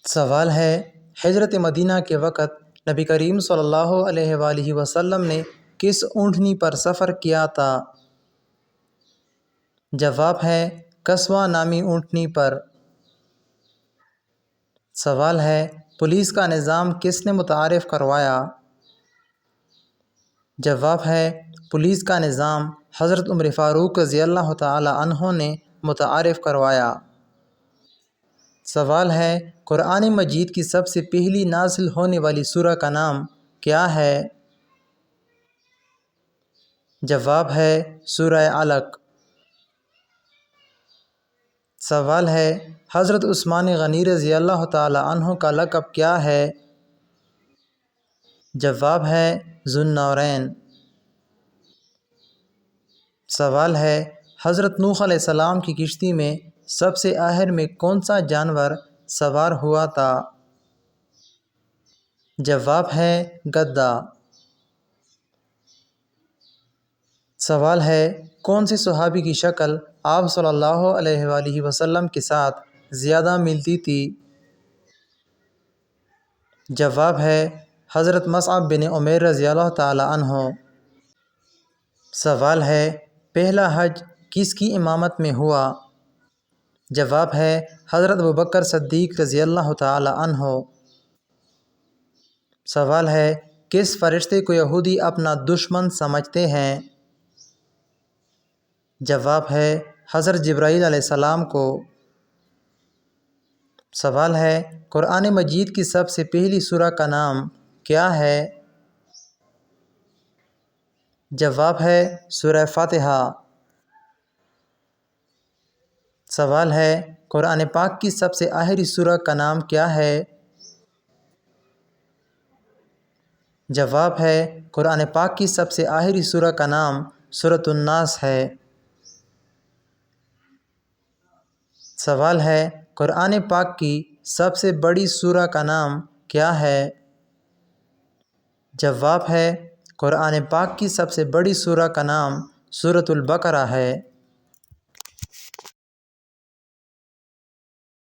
سوال ہے، ہجرت مدینہ کے وقت نبی کریم صلی اللہ علیہ وآلہ وسلم نے کس اونٹنی پر سفر کیا تھا؟ جواب ہے قصوہ نامی اونٹنی پر۔ سوال ہے، پولیس کا نظام کس نے متعارف کروایا؟ جواب ہے پولیس کا نظام حضرت عمر فاروق رضی اللہ تعالی عنہ نے متعارف کروایا۔ سوال ہے، قرآن مجید کی سب سے پہلی نازل ہونے والی سورہ کا نام کیا ہے؟ جواب ہے سورہ علق۔ سوال ہے، حضرت عثمان غنی رضی اللہ تعالی عنہ کا لقب کیا ہے؟ جواب ہے ذو النورین۔ سوال ہے، حضرت نوح علیہ السلام کی کشتی میں سب سے آخر میں کون سا جانور سوار ہوا تھا؟ جواب ہے گدھا۔ سوال ہے، کون سے صحابی کی شکل آپ صلی اللہ علیہ وآلہ وسلم کے ساتھ زیادہ ملتی تھی؟ جواب ہے حضرت مصعب بن عمیر رضی اللہ تعالی عنہ۔ سوال ہے، پہلا حج کس کی امامت میں ہوا؟ جواب ہے حضرت ابوبکر صدیق رضی اللہ تعالی عنہ۔ سوال ہے، کس فرشتے کو یہودی اپنا دشمن سمجھتے ہیں؟ جواب ہے حضرت جبرائیل علیہ السلام کو۔ سوال ہے، قرآن مجید کی سب سے پہلی سورہ کا نام کیا ہے؟ جواب ہے سورہ فاتحہ۔ سوال ہے، قرآن پاک کی سب سے آخری سورہ کا نام کیا ہے؟ جواب ہے قرآن پاک کی سب سے آخری سورہ کا نام سورۃ الناس ہے۔ سوال ہے، قرآن پاک کی سب سے بڑی سورہ کا نام کیا ہے؟ جواب ہے قرآن پاک کی سب سے بڑی سورہ کا نام سورۃ البقرہ ہے۔